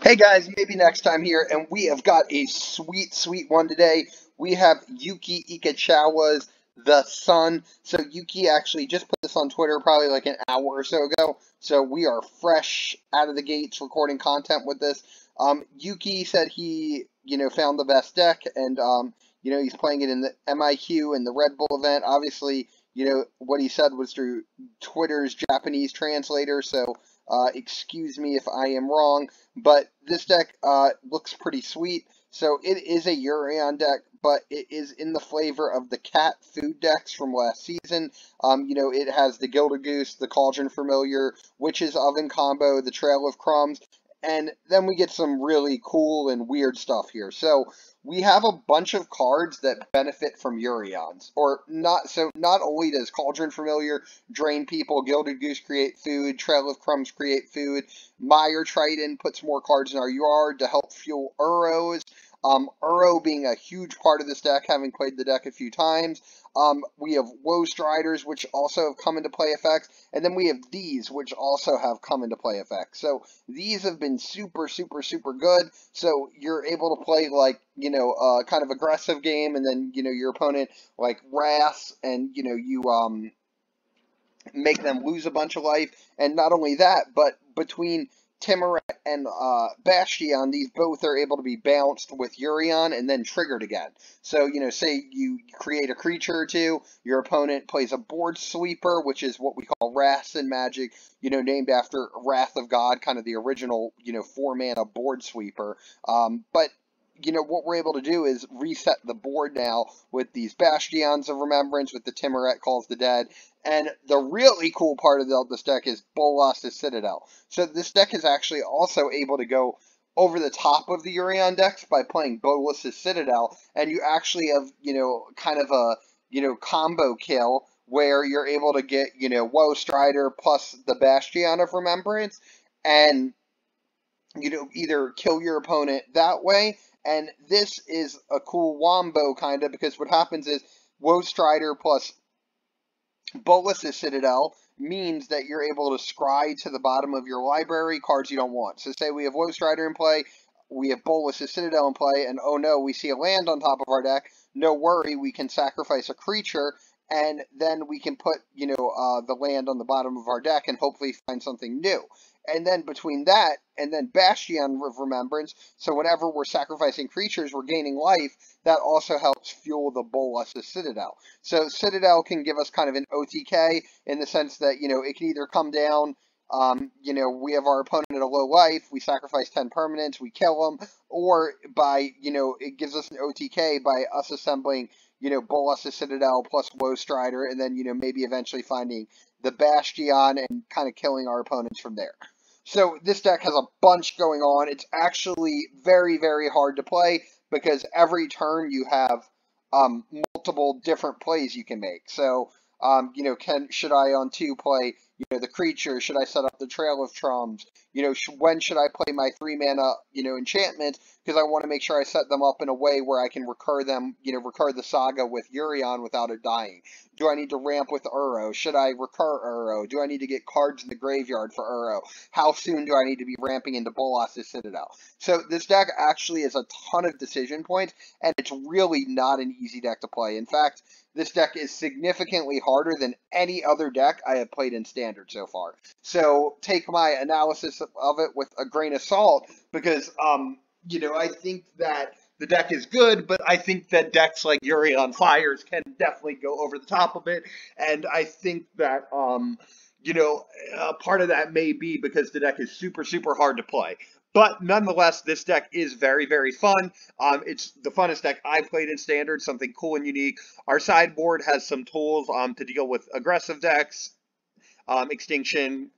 Hey guys, maybe next time here, and we have got a sweet one today. We have Yuuki Ikichawa's The Sun. So Yuuki actually just put this on Twitter probably like an hour or so ago. So we are fresh out of the gates recording content with this. Yuuki said he, found the best deck, and he's playing it in the MIQ and the Red Bull event. Obviously, what he said was through Twitter's Japanese translator, so excuse me if I am wrong, but this deck looks pretty sweet. So it is a Yorion deck, but it is in the flavor of the cat food decks from last season. It has the Gilded Goose, the Cauldron Familiar, Witch's Oven combo, the Trail of Crumbs, and then we get some really cool and weird stuff here. So we have a bunch of cards that benefit from Yorions, or not. So not only does Cauldron Familiar drain people, Gilded Goose create food, Trail of Crumbs create food, Mire Triton puts more cards in our yard to help fuel Uros. Uro being a huge part of this deck, having played the deck a few times. We have Woe Striders, which also have come into play effects, and then we have these, which also have come into play effects. So these have been super good. So you're able to play like, kind of aggressive game, and then, your opponent like wraths, and, you make them lose a bunch of life. And not only that, but between Timoret and Bastion, these both are able to be bounced with Yorion and then triggered again. So, say you create a creature or two, your opponent plays a board sweeper, which is what we call Wraths in Magic, named after Wrath of God, kind of the original, 4-mana board sweeper. But what we're able to do is reset the board now with these Bastions of Remembrance, with the Timoret Calls the Dead. And the really cool part of this deck is Bolas' Citadel. So this deck is actually also able to go over the top of the Yorion decks by playing Bolas' Citadel. And you actually have, kind of a, combo kill where you're able to get, Woe Strider plus the Bastion of Remembrance. And, either kill your opponent that way. And this is a cool wombo, kind of, because what happens is Woe Strider plus Bolas' Citadel means that you're able to scry to the bottom of your library cards you don't want. So say we have Woe Strider in play, we have Bolas' Citadel in play, and oh no, we see a land on top of our deck. No worry, we can sacrifice a creature, and then we can put, the land on the bottom of our deck and hopefully find something new. And then between that and then Bastion of Remembrance, so whenever we're sacrificing creatures, we're gaining life, that also helps fuel the Bolas' Citadel. So Citadel can give us kind of an OTK in the sense that, it can either come down, we have our opponent at a low life, we sacrifice 10 permanents, we kill them, or by, it gives us an OTK by us assembling, Bolas' Citadel plus Woe Strider, and then, maybe eventually finding the Bastion and kind of killing our opponents from there. So this deck has a bunch going on. It's actually very hard to play because every turn you have multiple different plays you can make. So, should I on 2 play, the creature? Should I set up the Trail of Crumbs? When should I play my 3-mana, enchantments? Because I want to make sure I set them up in a way where I can recur them, recur the saga with Yorion without it dying. Do I need to ramp with Uro? Should I recur Uro? Do I need to get cards in the graveyard for Uro? How soon do I need to be ramping into Bolas' Citadel? So this deck actually has a ton of decision points, and it's really not an easy deck to play. In fact, this deck is significantly harder than any other deck I have played in Standard so far. So take my analysis of it with a grain of salt, because, I think that the deck is good, but I think that decks like Yorion Fires can definitely go over the top of it. And I think that, part of that may be because the deck is super hard to play. But nonetheless, this deck is very fun. It's the funnest deck I've played in Standard, something cool and unique. Our sideboard has some tools to deal with aggressive decks, Extinction,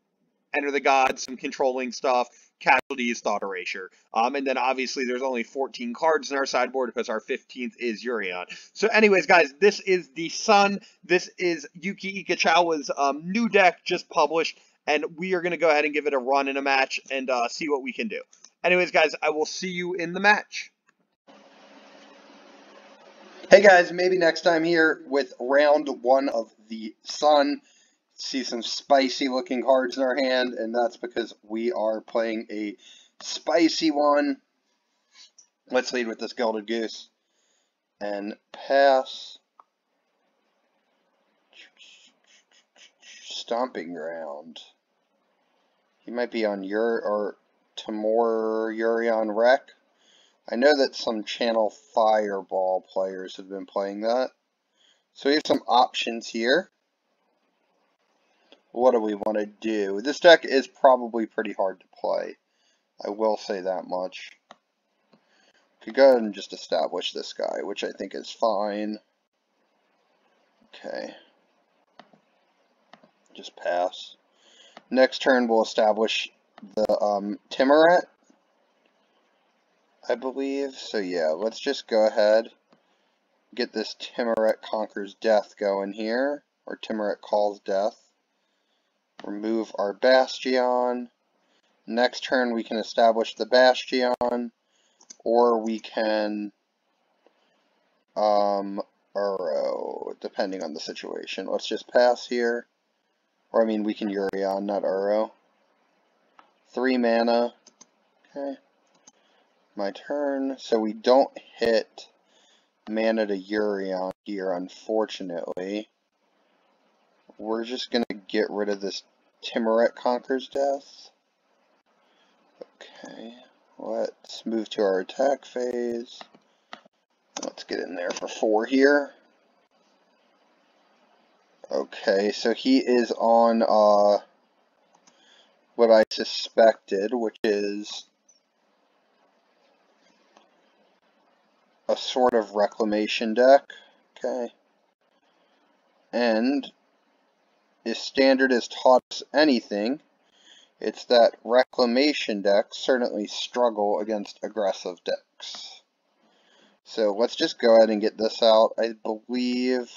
Enter the Gods, some controlling stuff, Casualties, Thought Erasure. And then obviously there's only 14 cards in our sideboard because our 15th is Yorion. So anyways, guys, this is the Sun. This is Yuuki Ikichawa's new deck just published. And we are going to go ahead and give it a run in a match and see what we can do. Anyways, guys, I will see you in the match. Hey, guys, maybe next time here with round 1 of the Sun. See some spicy looking cards in our hand, and that's because we are playing a Spicy one. Let's lead with this Gilded Goose. And pass. Stomping Ground. He might be on Timor Yorion Wreck. I know that some Channel Fireball players have been playing that. So we have some options here. What do we want to do? This deck is probably pretty hard to play. I will say that much. Could go ahead and just establish this guy, which I think is fine. Okay. Just pass. Next turn we'll establish the Timoret, I believe. So yeah, let's just go ahead, get this Timoret Conquers Death going here, or Timoret Calls Death. Remove our Bastion. Next turn we can establish the Bastion, or we can Uro, depending on the situation. Let's just pass here. Or I mean, we can Yorion, not Uro. 3 mana. Okay. My turn. So we don't hit mana to Yorion here, unfortunately. We're just going to get rid of this Timoret Conquers Death. Okay. Let's move to our attack phase. Let's get in there for 4 here. Okay, so he is on what I suspected, which is a sort of reclamation deck. Okay. And if Standard has taught us anything, it's that reclamation decks certainly struggle against aggressive decks. So let's just go ahead and get this out. I believe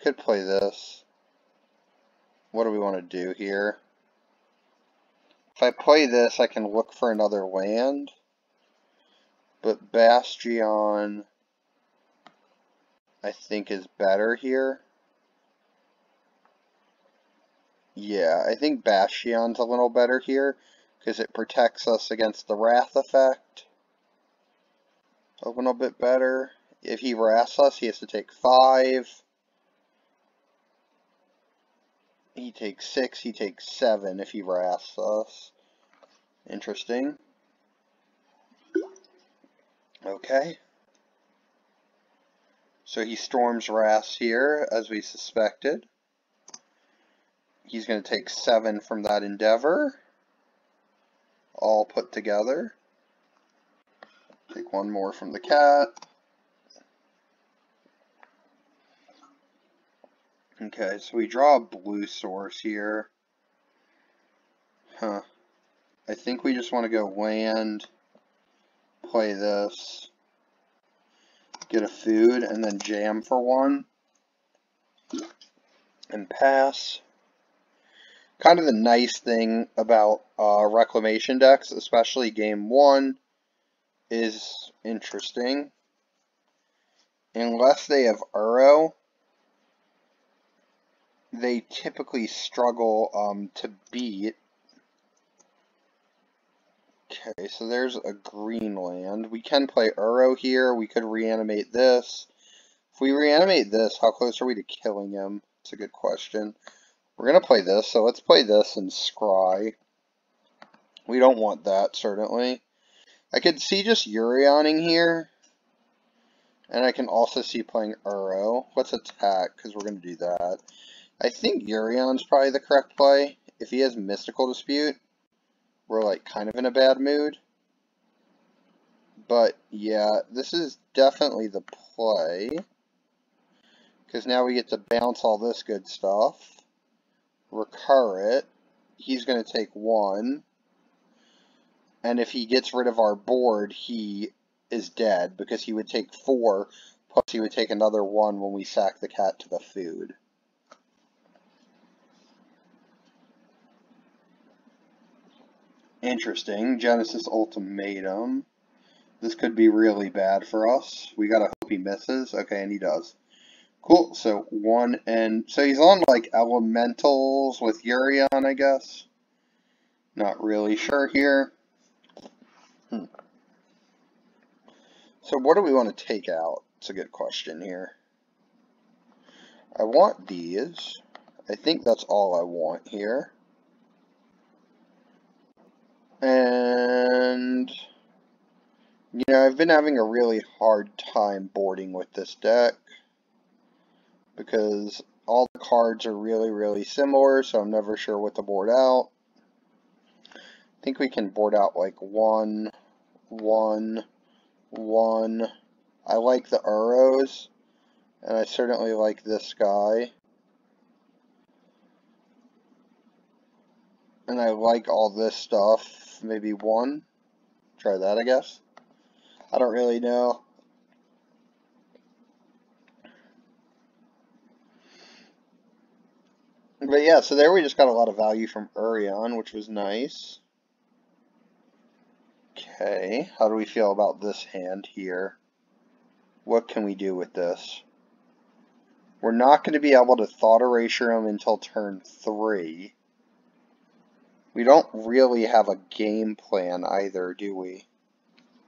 could play this. What do we want to do here? If I play this, I can look for another land. But Bastion, I think, is better here. Yeah, I think Bastion's a little better here, because it protects us against the Wrath effect a little bit better. If he wraths us, he has to take 5. He takes 6, he takes 7 if he wraths us. Interesting. Okay. So he storms wraths here, as we suspected. He's going to take 7 from that endeavor. All put together. Take 1 more from the cat. Okay, so we draw a blue source here. I think we just want to go land, play this, get a food, and then jam for 1. And pass. Kind of the nice thing about reclamation decks, especially game 1, is interesting. Unless they have Uro, they typically struggle to beat. Okay, so there's a green land. We can play Uro here. We could reanimate this. If we reanimate this, how close are we to killing him? It's a good question. We're going to play this, so let's play this and scry. We don't want that, certainly. I could see just Yorioning here. And I can also see playing Uro. Let's attack, because we're going to do that. I think Yorion's probably the correct play. If he has Mystical Dispute, we're like kind of in a bad mood. But yeah, this is definitely the play. Because now we get to bounce all this good stuff. Recur it. He's going to take 1. And if he gets rid of our board, he is dead. Because he would take 4. Plus he would take another 1 when we sack the cat to the food. Interesting. Genesis Ultimatum. This could be really bad for us. We gotta hope he misses. Okay, and he does. Cool. So 1 and... So he's on like elementals with Yorion, I guess. Not really sure here. So what do we want to take out? It's a good question here. I want these. I think that's all I want here. And, you know, I've been having a really hard time boarding with this deck because all the cards are really similar, so I'm never sure what to board out. I think we can board out like 1, 1, 1. I like the Uros, and I certainly like this guy. And I like all this stuff. Maybe 1. Try that, I guess. I don't really know. But yeah, so there we just got a lot of value from Yorion, which was nice. Okay, how do we feel about this hand here? What can we do with this? We're not going to be able to Thought Erasure him until turn 3. We don't really have a game plan either, do we?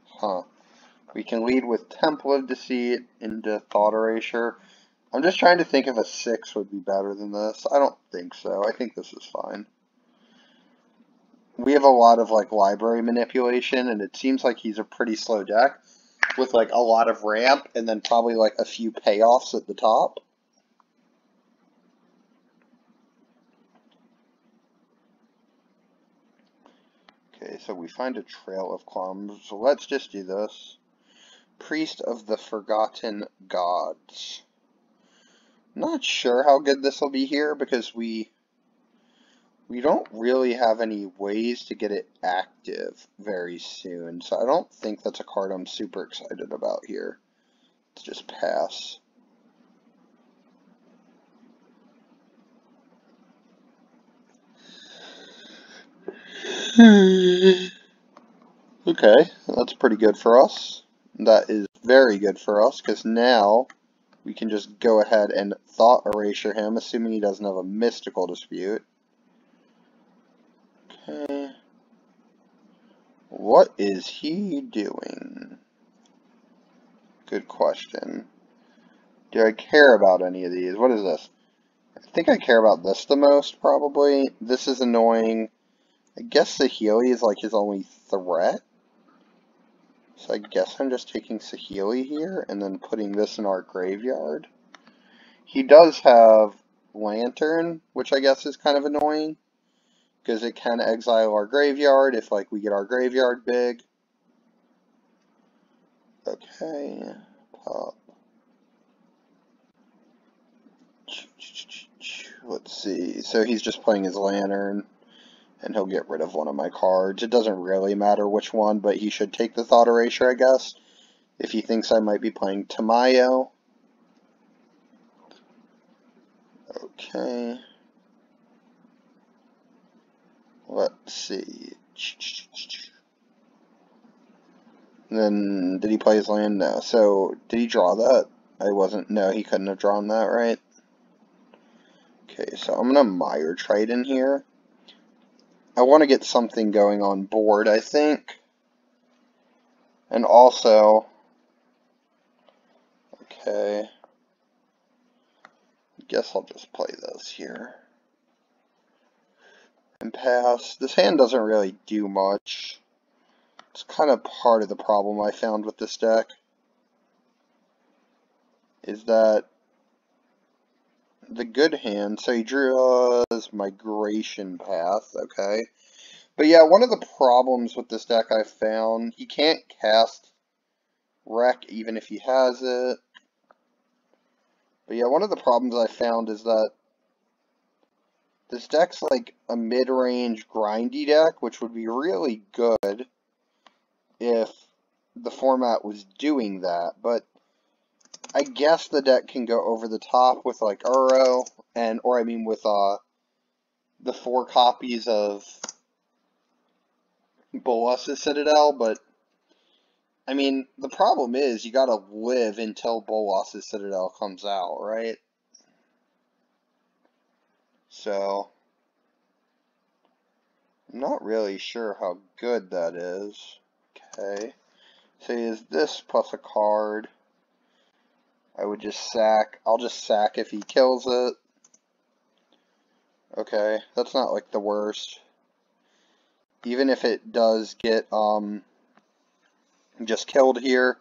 Huh. We can lead with Temple of Deceit into Thought Erasure. I'm just trying to think if a 6 would be better than this. I don't think so. I think this is fine. We have a lot of like library manipulation, and it seems like he's a pretty slow deck with like a lot of ramp and then probably like a few payoffs at the top. Okay, so we find a Trail of Clumps. So let's just do this. Priest of the Forgotten Gods. Not sure how good this will be here because we don't really have any ways to get it active very soon. So I don't think that's a card I'm super excited about here. Let's just pass. Okay, that's pretty good for us. That is very good for us because now we can just go ahead and Thought Erasure him, assuming he doesn't have a Mystical Dispute. Okay. What is he doing? Good question. Do I care about any of these? What is this? I think I care about this the most, probably. This is annoying. I guess Saheeli is like his only threat. So I guess I'm just taking Saheeli here and then putting this in our graveyard. He does have Lantern, which I guess is kind of annoying, because it can exile our graveyard if like we get our graveyard big. Okay, pop. Let's see, so he's just playing his Lantern, and he'll get rid of one of my cards. It doesn't really matter which one, but he should take the Thought Erasure, I guess, if he thinks I might be playing Tamayo. Okay. Let's see. And then, did he play his land? No. So, did he draw that? No, he couldn't have drawn that, right? Okay, so I'm going to Mire Trade in here. I want to get something going on board, I think. And also, okay, I guess I'll just play this here. And pass. This hand doesn't really do much. It's kind of part of the problem I found with this deck. Is that the good hand, so he drew Migration Path, okay. But yeah, one of the problems with this deck I found, he can't cast Wreck even if he has it. But yeah, one of the problems I found is that this deck's like a mid-range grindy deck, which would be really good if the format was doing that. But I guess the deck can go over the top with like Uro, with the 4 copies of Bolas's Citadel, but I mean, the problem is you gotta live until Bolas's Citadel comes out, right? So, I'm not really sure how good that is. Okay. So he has this plus a card. I would just sack. I'll just sack if he kills it. Okay, that's not like the worst. Even if it does get just killed here,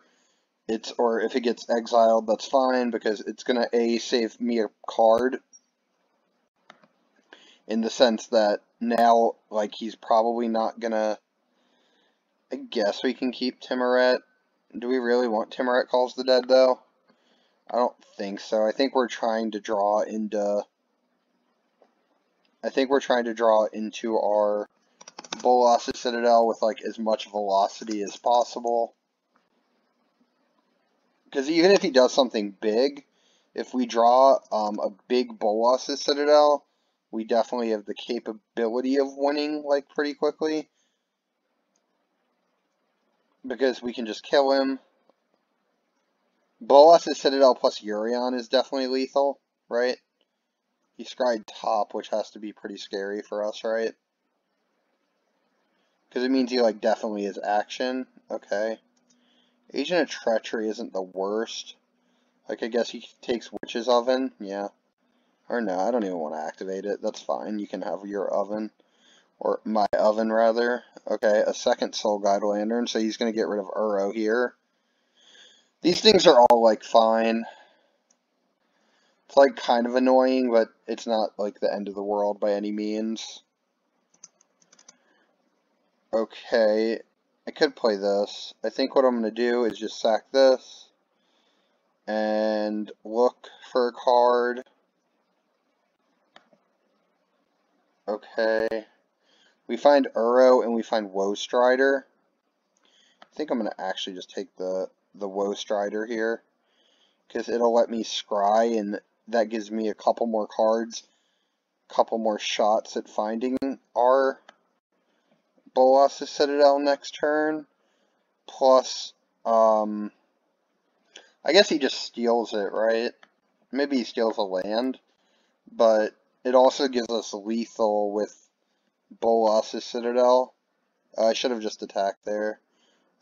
or if it gets exiled, that's fine because it's gonna save me a card. In the sense that now, like, he's probably not gonna. I guess we can keep Timoret. Do we really want Timoret Calls the Dead though? I don't think so. I think we're trying to draw into. I think we're trying to draw into our Bolas's Citadel with like as much velocity as possible. Because even if he does something big, if we draw a big Bolas's Citadel, we definitely have the capability of winning like pretty quickly. Because we can just kill him. Bolas's Citadel plus Yorion is definitely lethal, right? He scryed top, which has to be pretty scary for us, right? Because it means he like definitely is action. Okay. Agent of Treachery isn't the worst. Like, I guess he takes Witch's Oven. Yeah. Or no, I don't even want to activate it. That's fine. You can have your oven. Or my oven, rather. Okay, a second Soul Guide Lantern. So he's going to get rid of Uro here. These things are all, like, fine. It's, like, kind of annoying, but it's not, like, the end of the world by any means. Okay. I could play this. I think what I'm going to do is just sack this. And look for a card. Okay. We find Uro and we find Woe Strider. I think I'm going to actually just take the Woe Strider here. Because it'll let me scry and that gives me a couple more cards. Couple more shots at finding our Bolas's Citadel next turn. Plus, I guess he just steals it, right? Maybe he steals a land. But it also gives us lethal with Bolas's Citadel. I should have just attacked there.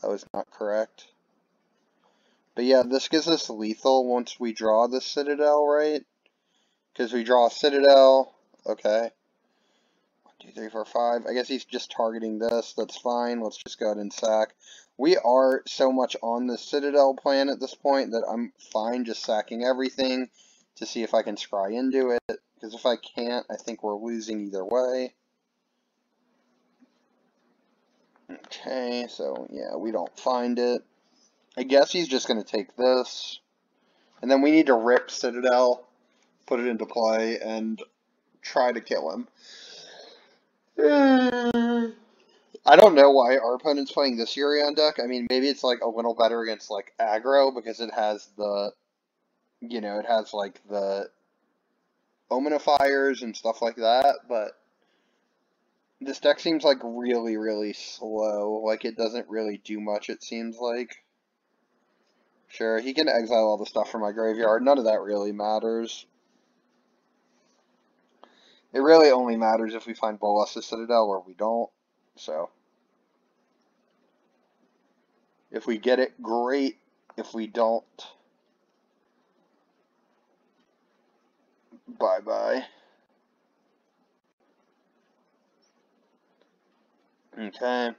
That was not correct. But yeah, this gives us lethal once we draw the Citadel, right? Because we draw a Citadel. Okay. 1, 2, 3, 4, 5. I guess he's just targeting this. That's fine. Let's just go ahead and sack. We are so much on the Citadel plan at this point that I'm fine just sacking everything to see if I can scry into it. Because if I can't, I think we're losing either way. Okay, so yeah, we don't find it. I guess he's just going to take this. And then we need to rip Citadel, put it into play, and try to kill him. I don't know why our opponent's playing this Yorion deck. I mean, maybe it's like a little better against like aggro because it has the, you know, it has like the Omnifiers and stuff like that, but this deck seems like really, really slow. Like it doesn't really do much, it seems like. Sure, he can exile all the stuff from my graveyard. None of that really matters. It really only matters if we find Bolas's Citadel or we don't. So, if we get it, great. If we don't, bye-bye. Okay.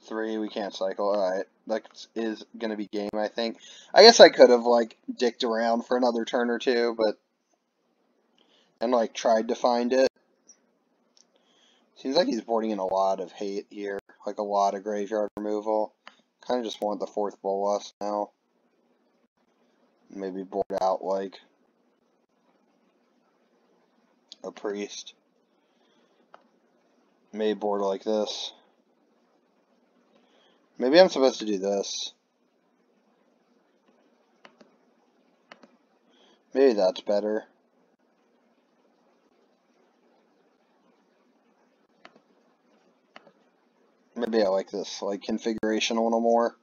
3, we can't cycle. Alright, that is going to be game, I think. I guess I could have, like, dicked around for another turn or two, but... and, like, tried to find it. Seems like he's boarding in a lot of hate here. Like, a lot of graveyard removal. Kind of just want the 4th Bolas now. Maybe board out, like, a priest. Maybe board like this. Maybe I'm supposed to do this. Maybe that's better. Maybe I like this, like, configuration a little more.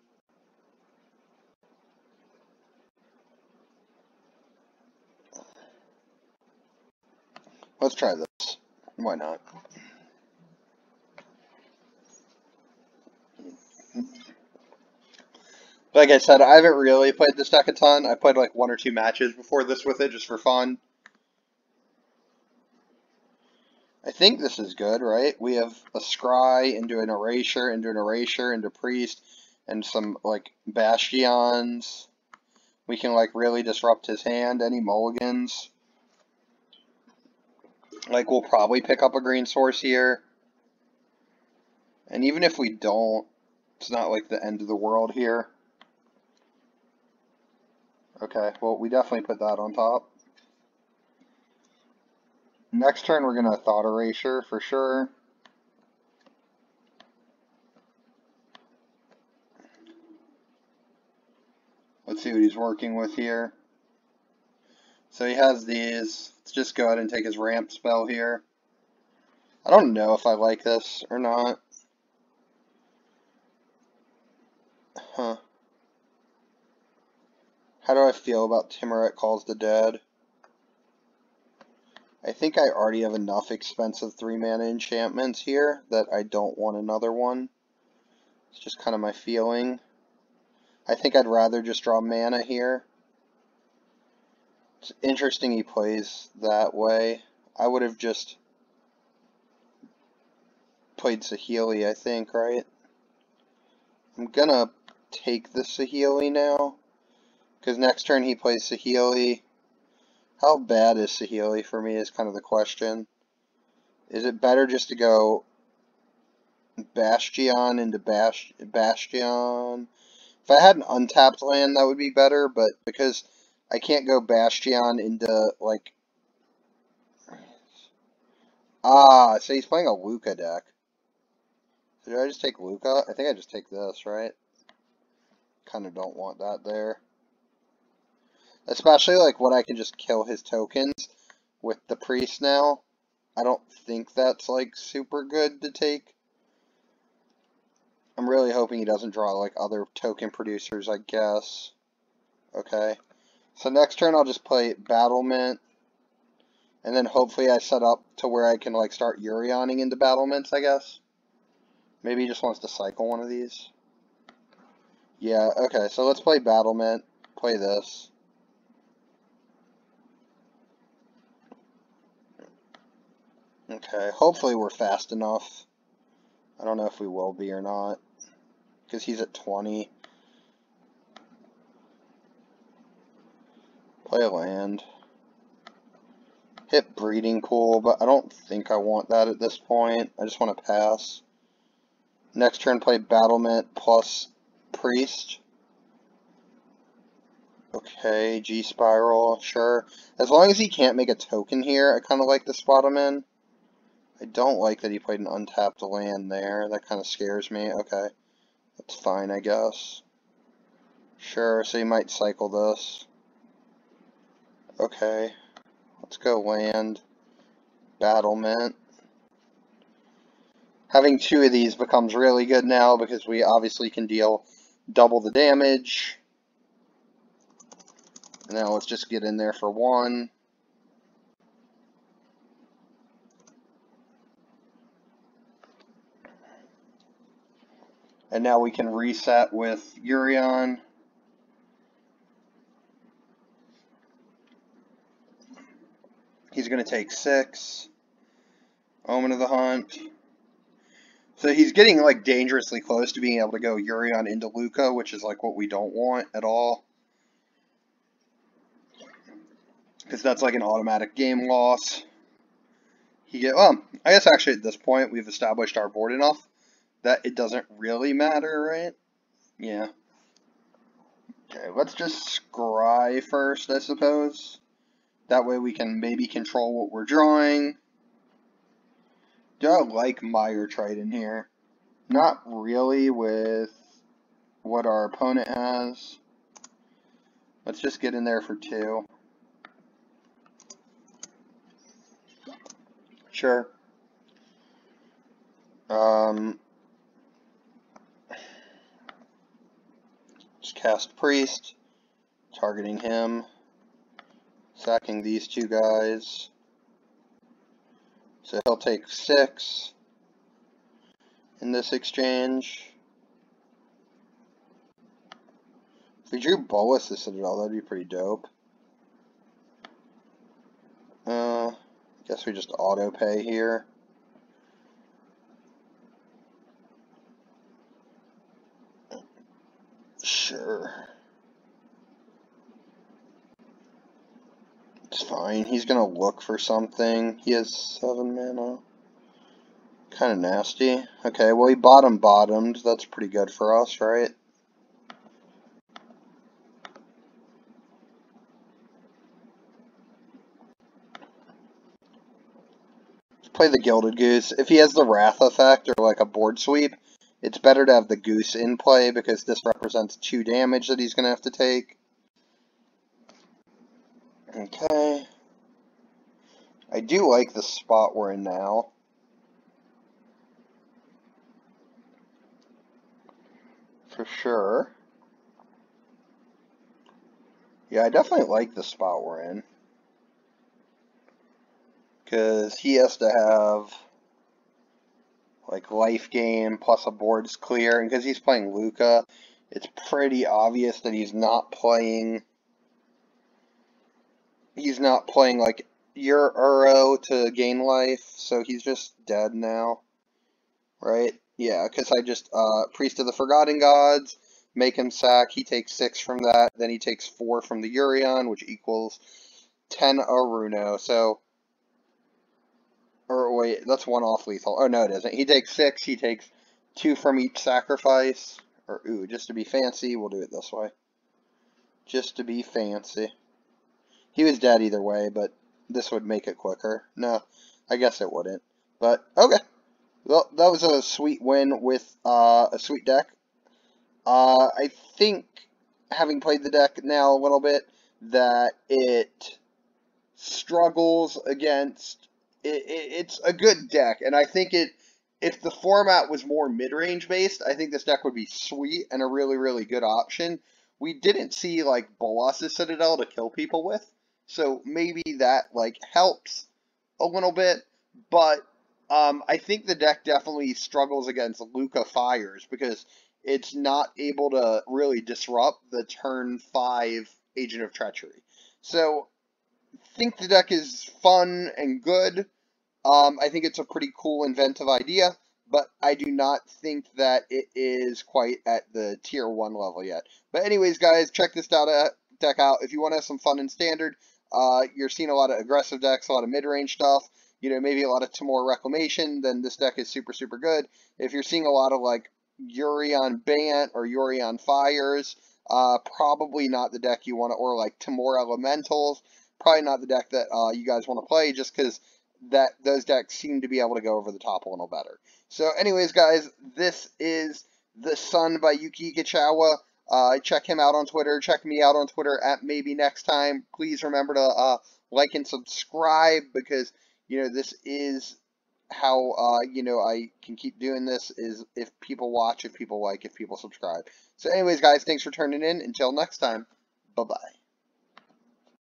Let's try this. Why not? Like I said, I haven't really played this deck a ton. I played like 1 or 2 matches before this with it, just for fun. I think this is good, right? We have a scry into an erasure, into priest, and some like bastions. We can like really disrupt his hand. Any mulligans? Like we'll probably pick up a green source here. And even if we don't, it's not like the end of the world here. Okay, well we definitely put that on top. Next turn we're gonna thought erasure for sure. Let's see what he's working with here. So he has these. Let's just go ahead and take his ramp spell here. I don't know if I like this or not. Huh. How do I feel about Timuret Calls the Dead? I think I already have enough expensive 3-mana enchantments here that I don't want another one. It's just kind of my feeling. I think I'd rather just draw mana here. It's interesting he plays that way. I would have just played Saheeli, I think, right? I'm gonna take the Saheeli now, because next turn he plays Saheeli. How bad is Saheeli for me is kind of the question. Is it better just to go Bastion into Bastion? If I had an untapped land, that would be better, but because I can't go Bastion into, like... Ah, so he's playing a Luca deck. So do I just take Luca? I think I just take this, right? Kind of don't want that there. Especially, like, when I can just kill his tokens with the priest now. I don't think that's, like, super good to take. I'm really hoping he doesn't draw, like, other token producers, I guess. Okay. So next turn I'll just play Battlement. And then hopefully I set up to where I can, like, start Yorioning into battlements, I guess. Maybe he just wants to cycle one of these. Yeah, okay, so let's play Battlement. Play this. Okay, hopefully we're fast enough. I don't know if we will be or not, because he's at 20. Play a land. Hit Breeding Pool, but I don't think I want that at this point. I just want to pass. Next turn, play Battlement plus Priest. Okay, G-Spiral, sure. As long as he can't make a token here, I kind of like the spot I'm in. I don't like that he played an untapped land there. That kind of scares me. Okay, that's fine, I guess. Sure, so he might cycle this. Okay, let's go land. Battlement. Having 2 of these becomes really good now because we obviously can deal double the damage. Now let's just get in there for 1. And now we can reset with Yorion. He's going to take 6. Omen of the Hunt. So he's getting like dangerously close to being able to go Yorion into Luca, which is like what we don't want at all. Because that's like an automatic game loss. I guess actually at this point we've established our board enough that it doesn't really matter, right? Yeah. Okay, let's just scry first, I suppose. That way we can maybe control what we're drawing. Do I like Mire Triton here? Not really with what our opponent has. Let's just get in there for 2. Sure. Just cast Priest, targeting him, sacking these 2 guys. So he'll take 6 in this exchange. If we drew Bolas to Citadel, that'd be pretty dope. Guess we just auto pay here. Sure. It's fine. He's gonna look for something. He has 7 mana. Kind of nasty. Okay, well he bottomed. That's pretty good for us, right? Play the Gilded Goose. If he has the Wrath effect or like a board sweep, it's better to have the Goose in play because this represents 2 damage that he's going to have to take. Okay. I do like the spot we're in now. For sure. Yeah, I definitely like the spot we're in. Because he has to have like life gain plus a board's clear, and because he's playing Luca, it's pretty obvious that he's not playing like your Uro to gain life, so he's just dead now, right? Yeah, because I just Priest of the Forgotten Gods, make him sack, he takes 6 from that, then he takes 4 from the Yorion, which equals 10 Aruno, so or wait, that's 1 off lethal. Oh, no, it isn't. He takes 6. He takes 2 from each sacrifice. Or, ooh, just to be fancy, we'll do it this way. Just to be fancy. He was dead either way, but this would make it quicker. No, I guess it wouldn't. But, okay. Well, that was a sweet win with a sweet deck. I think, having played the deck now a little bit, that it struggles against it's a good deck, and I think if the format was more mid-range based, I think this deck would be sweet and a really, really good option. We didn't see like Bolas' Citadel to kill people with, so maybe that like helps a little bit, but I think the deck definitely struggles against Luca Fires because it's not able to really disrupt the turn 5 Agent of Treachery. So think the deck is fun and good. I think it's a pretty cool, inventive idea, but I do not think that it is quite at the tier 1 level yet. But anyways, guys, check this deck out. If you want to have some fun in Standard, you're seeing a lot of aggressive decks, a lot of mid-range stuff, you know, maybe a lot of Timor Reclamation, then this deck is super, super good. If you're seeing a lot of, like, Yorion Bant or Yorion Fires, probably not the deck you want to, or, like, Timor Elementals, probably not the deck that you guys want to play just because those decks seem to be able to go over the top a little better. So anyways, guys, this is The Sun by Yuuki Ikichawa. Check him out on Twitter. Check me out on Twitter at maybe next time. Please remember to like and subscribe because, you know, this is how, you know, I can keep doing this is if people watch, if people like, if people subscribe. So anyways, guys, thanks for tuning in. Until next time, bye-bye.